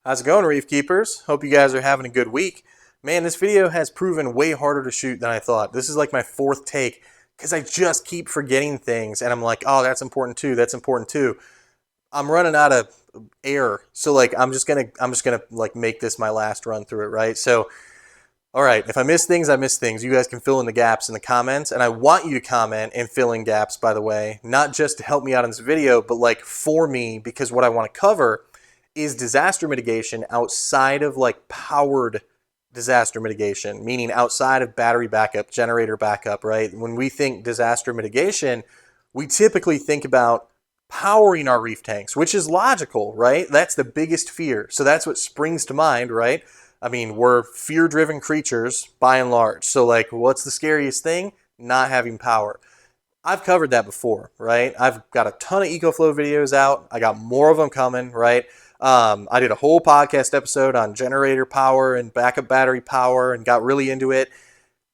How's it going, Reef Keepers? Hope you guys are having a good week. Man, this video has proven way harder to shoot than I thought. This is like my fourth take because I just keep forgetting things and I'm like, oh, that's important too, that's important too. I'm running out of air. So like I'm just gonna like make this my last run through it, right? So all right, if I miss things, I miss things. You guys can fill in the gaps in the comments, and I want you to comment and fill in gaps, by the way, not just to help me out in this video, but like for me, because what I want to cover is disaster mitigation outside of like powered disaster mitigation, meaning outside of battery backup, generator backup, right? When we think disaster mitigation, we typically think about powering our reef tanks, which is logical, right? That's the biggest fear. So that's what springs to mind, right? I mean, we're fear-driven creatures by and large. So like, what's the scariest thing? Not having power. I've covered that before, right? I've got a ton of EcoFlow videos out. I got more of them coming, right? I did a whole podcast episode on generator power and backup battery power and got really into it.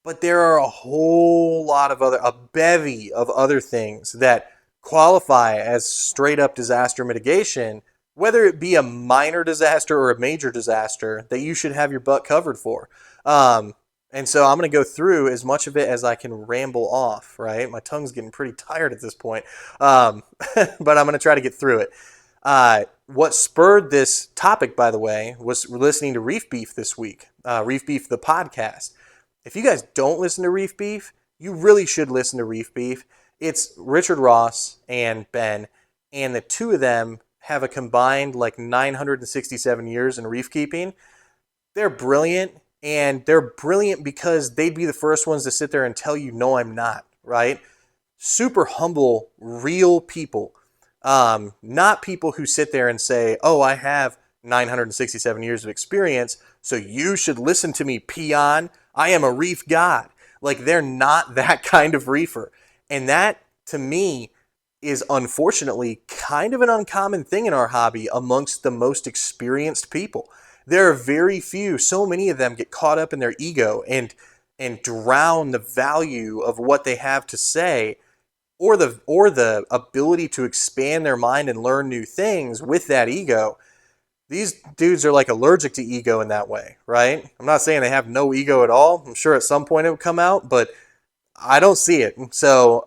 But there are a whole lot of a bevy of other things that qualify as straight up disaster mitigation, whether it be a minor disaster or a major disaster that you should have your butt covered for. And so I'm going to go through as much of it as I can ramble off, right? My tongue's getting pretty tired at this point, but I'm going to try to get through it. What spurred this topic, by the way, was listening to Reef Beef this week, Reef Beef, the podcast. If you guys don't listen to Reef Beef, you really should listen to Reef Beef. It's Richard Ross and Ben, and the two of them have a combined like 967 years in reef keeping. They're brilliant, and they're brilliant because they'd be the first ones to sit there and tell you, no, I'm not, right? Super humble, real people. Not people who sit there and say, oh, I have 967 years of experience, so you should listen to me, peon. I am a reef god. Like, they're not that kind of reefer. And that, to me, is unfortunately kind of an uncommon thing in our hobby amongst the most experienced people. There are very few, so many of them get caught up in their ego and drown the value of what they have to say or the ability to expand their mind and learn new things with that ego. These dudes are like allergic to ego in that way, right? I'm not saying they have no ego at all. I'm sure at some point it would come out, but I don't see it. So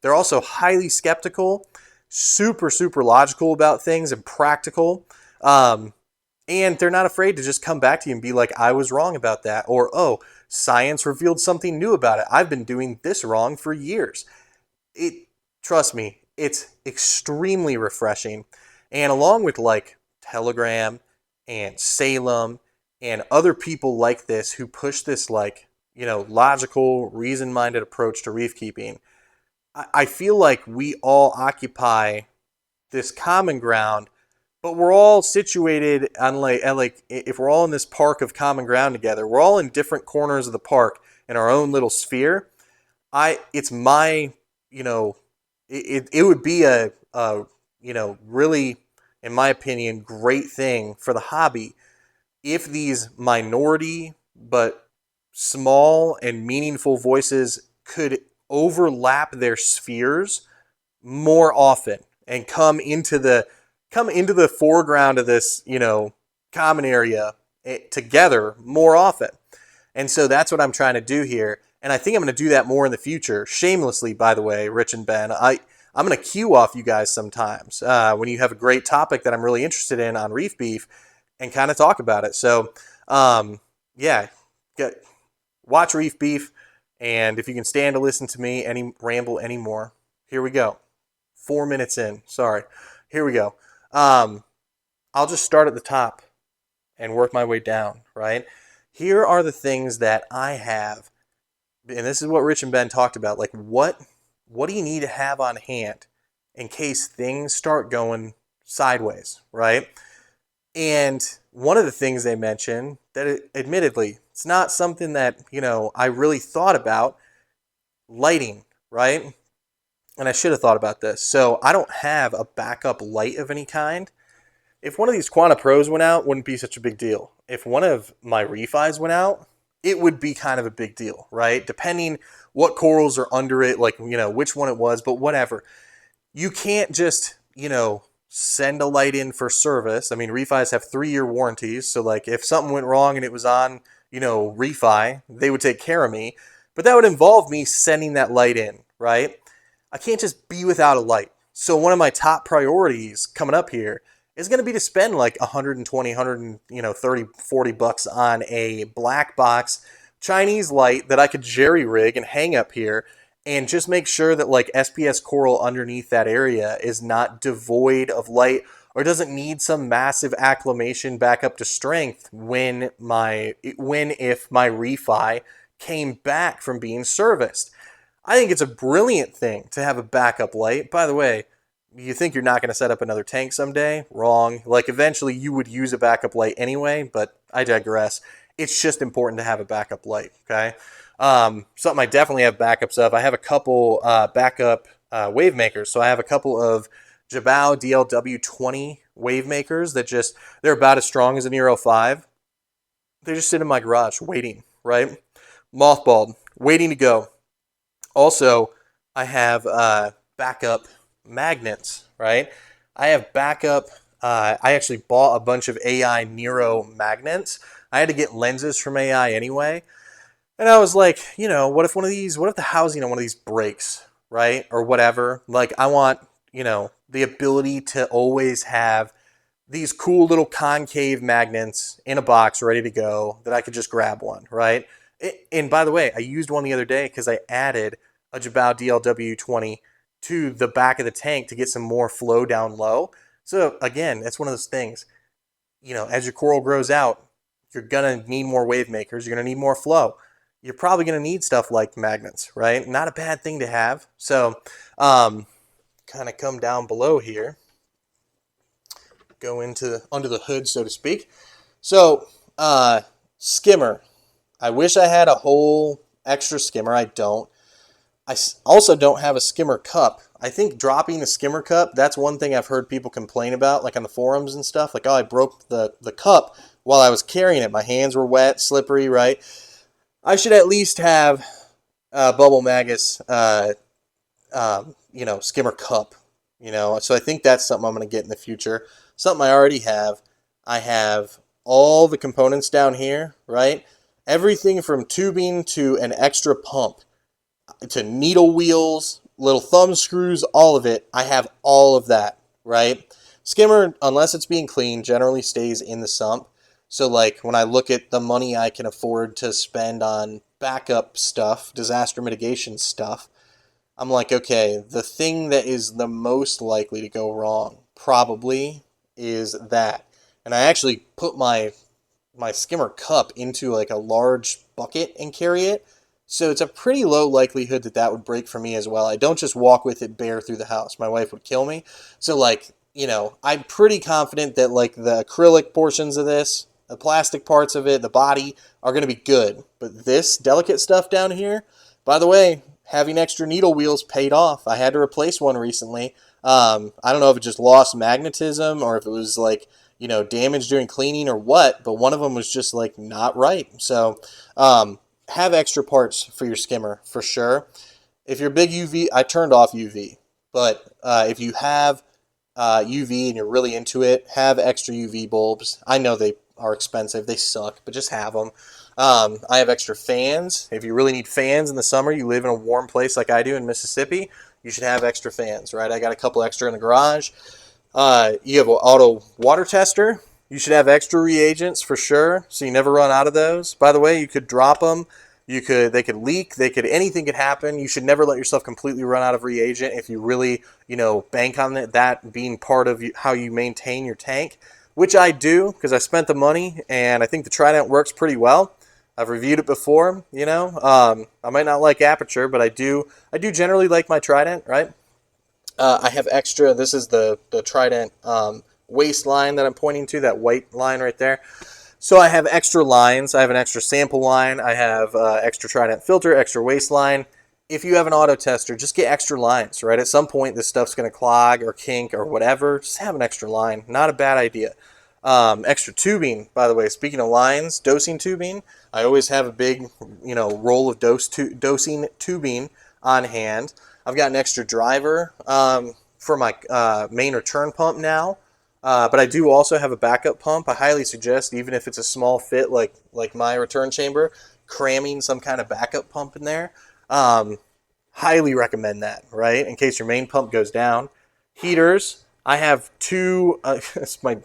they're also highly skeptical, super, super logical about things and practical. And they're not afraid to just come back to you and be like, I was wrong about that. Or, oh, science revealed something new about it. I've been doing this wrong for years. Trust me, it's extremely refreshing. And along with like Telegram and Salem and other people like this who push this like, logical, reason-minded approach to reef keeping, I feel like we all occupy this common ground, but we're all situated on like if we're all in this park of common ground together, we're all in different corners of the park in our own little sphere. It's my, it would be a really, in my opinion, great thing for the hobby if these minority but small and meaningful voices could overlap their spheres more often and come into the foreground of this, common area together more often. And so that's what I'm trying to do here. And I think I'm going to do that more in the future. Shamelessly, by the way, Rich and Ben, I'm going to cue off you guys sometimes when you have a great topic that I'm really interested in on Reef Beef and kind of talk about it. So, watch Reef Beef. And if you can stand to listen to me ramble anymore, here we go. 4 minutes in. Sorry. Here we go. I'll just start at the top and work my way down, right? Here are the things that I have, and this is what Rich and Ben talked about. Like, what do you need to have on hand in case things start going sideways, right? And one of the things they mentioned that admittedly, it's not something that, I really thought about, lighting, right? And I should have thought about this. So I don't have a backup light of any kind. If one of these Quanta Pros went out, wouldn't be such a big deal. If one of my Reef Eyes went out, it would be kind of a big deal, right? Depending what corals are under it, like, which one it was, but whatever. You can't just, send a light in for service. I mean, refis have 3-year warranties, so like if something went wrong and it was on, refi, they would take care of me. But that would involve me sending that light in, right? I can't just be without a light. So one of my top priorities coming up here is going to be to spend like 120, 30, 40 bucks on a black box Chinese light that I could jerry rig and hang up here and just make sure that like SPS coral underneath that area is not devoid of light or doesn't need some massive acclimation back up to strength when if my refi came back from being serviced. I think it's a brilliant thing to have a backup light. By the way, you think you're not going to set up another tank someday? Wrong. Like eventually you would use a backup light anyway, but I digress. It's just important to have a backup light, okay? Something I definitely have backups of. I have a couple backup wave makers. So I have a couple of Jabao DLW20 wave makers that they're about as strong as an Euro 5. They just sit in my garage waiting, right? Mothballed, waiting to go. Also, I have backup magnets, right? I have backup, I actually bought a bunch of AI Nero magnets. I had to get lenses from AI anyway. And I was like, what if the housing on one of these breaks, right? Or whatever. Like I want, the ability to always have these cool little concave magnets in a box ready to go that I could just grab one, right? And by the way, I used one the other day because I added a Jabao DLW20 to the back of the tank to get some more flow down low. So again, that's one of those things, as your coral grows out, you're going to need more wave makers. You're going to need more flow. You're probably going to need stuff like magnets, right? Not a bad thing to have. So kind of come down below here, go under the hood, so to speak. So skimmer. I wish I had a whole extra skimmer. I don't. I also don't have a skimmer cup. I think dropping the skimmer cup, that's one thing I've heard people complain about, like on the forums and stuff. Like, oh, I broke the cup while I was carrying it. My hands were wet, slippery, right? I should at least have Bubble Magus, skimmer cup, So I think that's something I'm going to get in the future. Something I already have. I have all the components down here, right? Everything from tubing to an extra pump to needle wheels, little thumb screws, all of it. I have all of that, right? Skimmer, unless it's being cleaned, generally stays in the sump. So like when I look at the money I can afford to spend on backup stuff, disaster mitigation stuff, I'm like, okay, the thing that is the most likely to go wrong probably is that. And I actually put my skimmer cup into like a large bucket and carry it. So it's a pretty low likelihood that would break for me as well. I don't just walk with it bare through the house. My wife would kill me. So like, I'm pretty confident that like the acrylic portions of this, the plastic parts of it, the body are going to be good. But this delicate stuff down here, by the way, having extra needle wheels paid off. I had to replace one recently. I don't know if it just lost magnetism or if it was like, damaged during cleaning or what, but one of them was just like not right. So, have extra parts for your skimmer for sure. If you're big UV, I turned off UV, but if you have UV and you're really into it, have extra UV bulbs. I know they are expensive, they suck, but just have them. I have extra fans. If you really need fans in the summer, you live in a warm place like I do in Mississippi, you should have extra fans, right? I got a couple extra in the garage. You have an auto water tester. You should have extra reagents for sure, so you never run out of those. By the way, you could drop them. They could leak. Anything could happen. You should never let yourself completely run out of reagent if you really, bank on that being part of how you maintain your tank, which I do because I spent the money and I think the Trident works pretty well. I've reviewed it before, I might not like Aperture, but I do generally like my Trident, right? I have extra. This is the Trident waistline that I'm pointing to, that white line right there. So I have extra lines. I have an extra sample line. I have extra Trident filter, extra waistline. If you have an auto tester, just get extra lines, right? At some point, this stuff's going to clog or kink or whatever. Just have an extra line. Not a bad idea. Extra tubing, by the way. Speaking of lines, dosing tubing. I always have a big, roll of dosing tubing on hand. I've got an extra driver for my main return pump now. But I do also have a backup pump. I highly suggest, even if it's a small fit like my return chamber, cramming some kind of backup pump in there. Highly recommend that, right? In case your main pump goes down. Heaters, I have two. It's my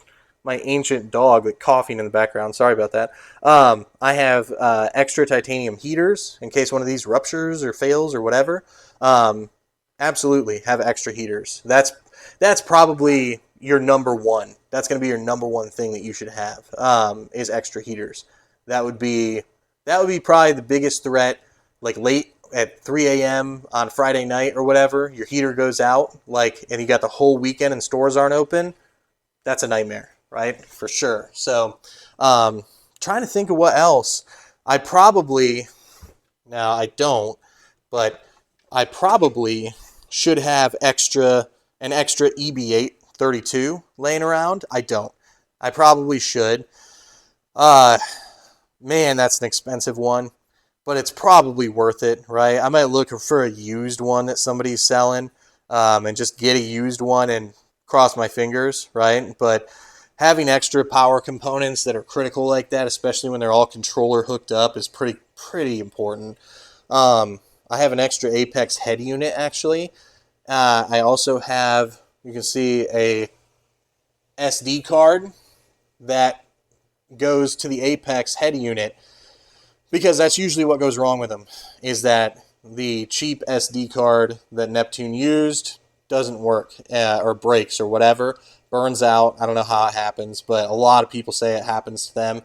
ancient dog like coughing in the background. Sorry about that. I have extra titanium heaters in case one of these ruptures or fails or whatever. Absolutely have extra heaters. That's probably your number one. That's going to be your number one thing that you should have is extra heaters. That would be probably the biggest threat. Like late at 3 a.m. on Friday night or whatever, your heater goes out, and you got the whole weekend and stores aren't open. That's a nightmare, right? For sure. So, trying to think of what else. I probably, now I don't, but I probably should have an extra EB832 laying around. I don't. I probably should. Man, that's an expensive one, but it's probably worth it, right? I might look for a used one that somebody's selling, and just get a used one and cross my fingers, right? But having extra power components that are critical like that, especially when they're all controller hooked up, is pretty important. I have an extra Apex head unit, actually. I also have, you can see, a SD card that goes to the Apex head unit, because that's usually what goes wrong with them, is that the cheap SD card that Neptune used doesn't work, or breaks or whatever, burns out. I don't know how it happens, but a lot of people say it happens to them.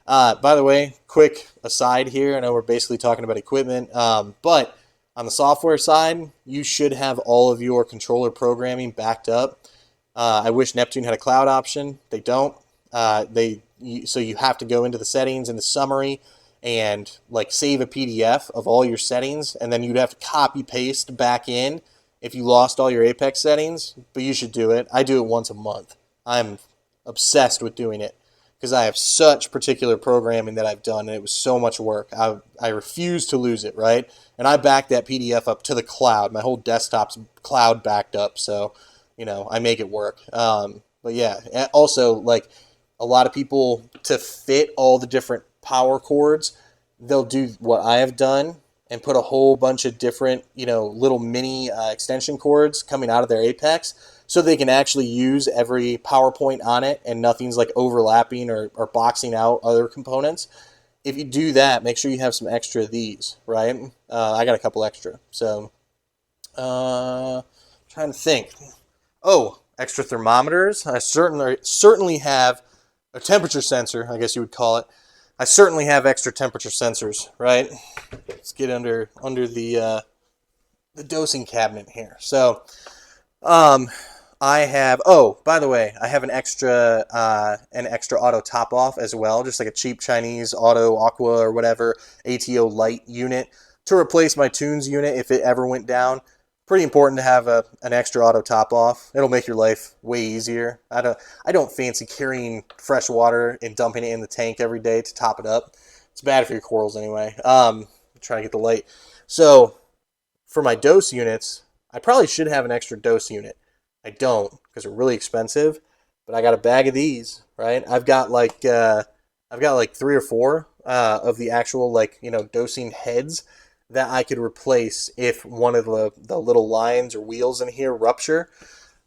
By the way, quick aside here, I know we're basically talking about equipment, but on the software side, you should have all of your controller programming backed up. I wish Neptune had a cloud option. They don't. So you have to go into the settings and the summary and save a PDF of all your settings, and then you'd have to copy paste back in if you lost all your Apex settings. But you should do it. I do it once a month. I'm obsessed with doing it because I have such particular programming that I've done, and it was so much work. I refuse to lose it, right? And I backed that PDF up to the cloud. My whole desktop's cloud backed up, so I make it work. But yeah, also a lot of people, to fit all the different power cords, they'll do what I have done and put a whole bunch of different, little mini extension cords coming out of their Apex, so they can actually use every power point on it and nothing's overlapping or boxing out other components. If you do that, make sure you have some extra of these, right? I got a couple extra. So, trying to think. Oh, extra thermometers. I certainly have a temperature sensor, I guess you would call it. I certainly have extra temperature sensors, right? Let's get under the dosing cabinet here. So, I have, oh, by the way, I have an extra auto top off as well, just like a cheap Chinese auto aqua or whatever ATO light unit to replace my tunes unit if it ever went down. Pretty important to have an extra auto top off. It'll make your life way easier. I don't fancy carrying fresh water and dumping it in the tank every day to top it up. It's bad for your corals anyway. Trying to get the light. So for my dose units, I probably should have an extra dose unit. I don't, because they're really expensive, but I got a bag of these, right? I've got like 3 or 4 of the actual dosing heads that I could replace if one of the little lines or wheels in here rupture.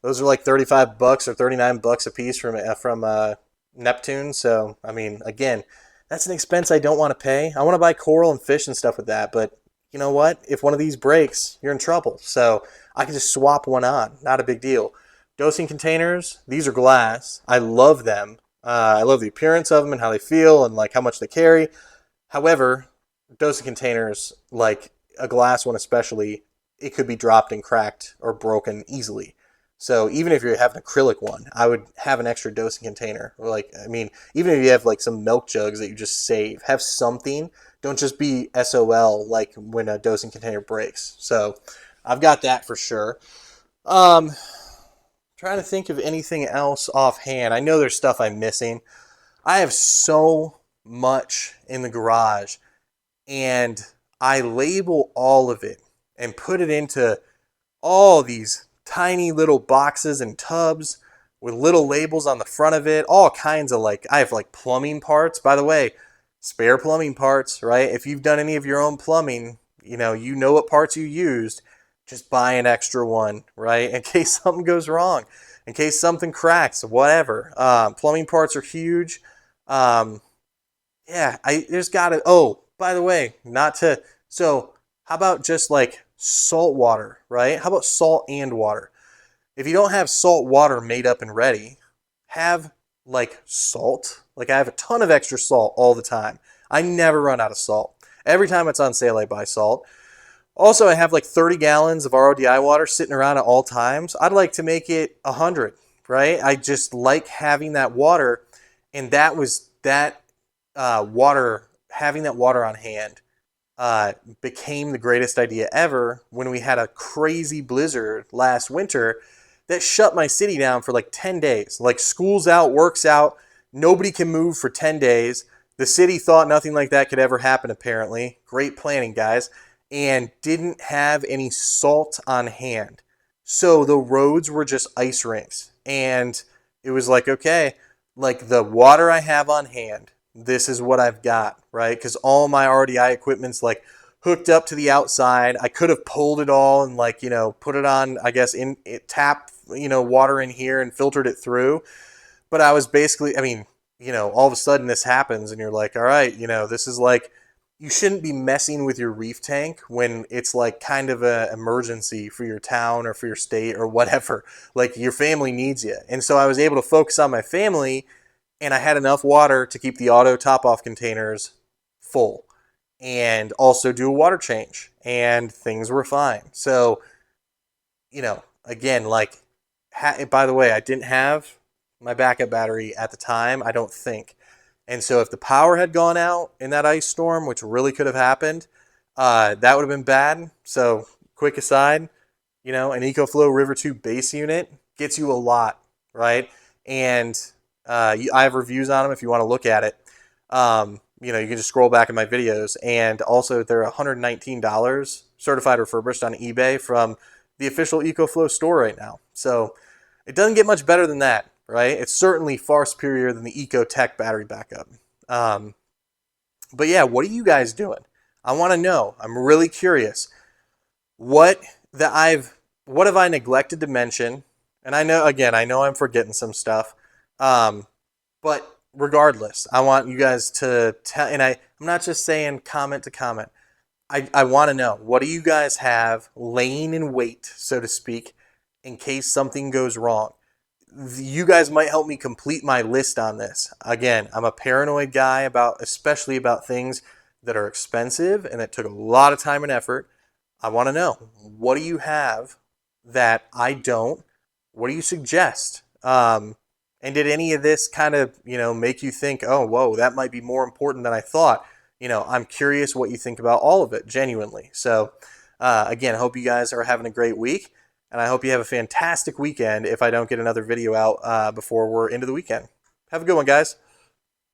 Those are like $35 or $39 a piece from Neptune. So I mean, again, that's an expense I don't want to pay. I want to buy coral and fish and stuff with that, but you know what? If one of these breaks, you're in trouble. So I can just swap one on. Not a big deal. Dosing containers, these are glass. I love them. I love the appearance of them and how they feel and how much they carry. However, dosing containers, like a glass one especially, it could be dropped and cracked or broken easily. So even if you have an acrylic one, I would have an extra dosing container. Even if you have some milk jugs that you just save, have something. Don't just be SOL when a dosing container breaks. So I've got that for sure. Trying to think of anything else offhand. I know there's stuff I'm missing. I have so much in the garage, and I label all of it and put it into all these tiny little boxes and tubs with little labels on the front of it, all kinds of like, I have like plumbing parts. By the way, spare plumbing parts, right? If you've done any of your own plumbing, you know what parts you used, just buy an extra one, right? In case something goes wrong, in case something cracks, whatever. Plumbing parts are huge. Um, yeah, I there's gotta, oh, by the way, not to, so how about just like salt water, right? How about salt and water? If you don't have salt water made up and ready, have like salt. Like I have a ton of extra salt all the time. I never run out of salt. Every time it's on sale, I buy salt. Also, I have like 30 gallons of RODI water sitting around at all times. I'd like to make it 100, right? I just like having that water, and that water, having that water on hand became the greatest idea ever when we had a crazy blizzard last winter that shut my city down for like 10 days. Like school's out, work's out, nobody can move for 10 days. The city thought nothing like that could ever happen, apparently. Great planning, guys. And didn't have any salt on hand. So the roads were just ice rinks. And it was like, okay, like the water I have on hand, this is what I've got, right? Because all my RDI equipment's like hooked up to the outside. I could have pulled it all and like, put it on, I guess, in it, tap, water in here and filtered it through. But I was basically, I mean, all of a sudden this happens and you're like, all right, this is like, you shouldn't be messing with your reef tank when it's like kind of an emergency for your town or for your state or whatever. Like your family needs you. And so I was able to focus on my family, and I had enough water to keep the auto top-off containers full and also do a water change, and things were fine. So, again, like, by the way, I didn't have my backup battery at the time, I don't think. And so if the power had gone out in that ice storm, which really could have happened, that would have been bad. So quick aside, an EcoFlow River 2 base unit gets you a lot, right? And I have reviews on them if you want to look at it. You can just scroll back in my videos. And also they're $119 certified refurbished on eBay from the official EcoFlow store right now. So it doesn't get much better than that, right? It's certainly far superior than the EcoTech battery backup. But yeah, what are you guys doing? I want to know. I'm really curious. What have I neglected to mention? And I know I'm forgetting some stuff. But regardless, I want you guys to tell, and I'm not just saying comment to comment. I want to know, what do you guys have laying in wait, so to speak, in case something goes wrong? You guys might help me complete my list on this. Again, I'm a paranoid guy especially about things that are expensive and that took a lot of time and effort. I want to know, what do you have that I don't? What do you suggest? And did any of this kind of, make you think, oh, whoa, that might be more important than I thought? I'm curious what you think about all of it, genuinely. So, again, I hope you guys are having a great week, and I hope you have a fantastic weekend if I don't get another video out before we're into the weekend. Have a good one, guys.